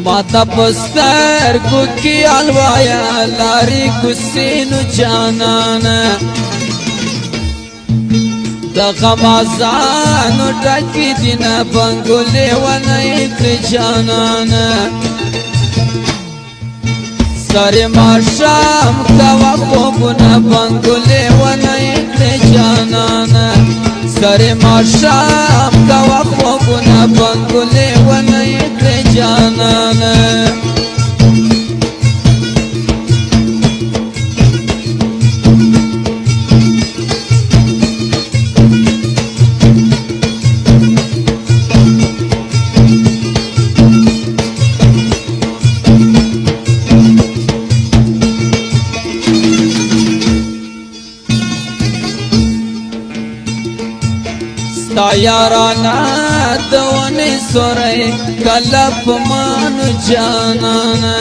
माता पस्तर कुकी अलवाया लारी कुसीनु जानाना दगमाजानु टकी दिना बंगुले वनैक जानाना सरे माशाम कवा कोबुना बंगुले वनैक जानाना सरे माशाम कवा कोबुना बंगुले वनैक जानाना याराना दवने सोरे कलप मान जानाना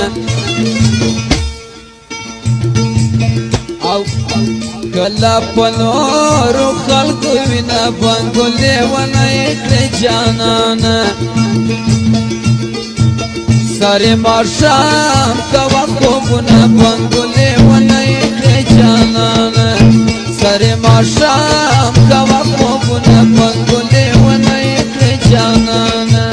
कलप नोरु खल्क विना बंगुले वनैक जानाना सरे माशाम कवा कोबुना बंगुले वनैक जानाना सरे माशाम कवा कोबुना बंगुले वनैक जानाना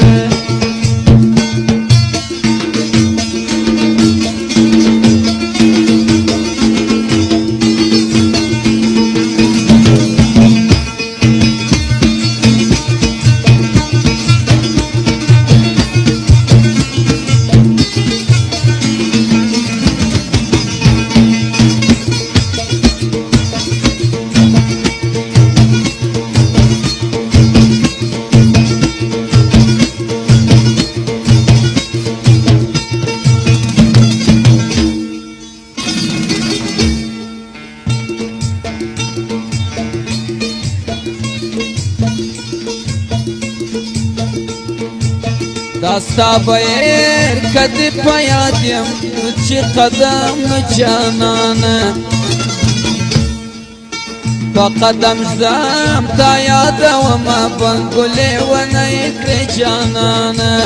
داستا بیر کدی پیادیم چی قدم جانانا فقدم زم تا یاد وما بنگولی ونیک جانانا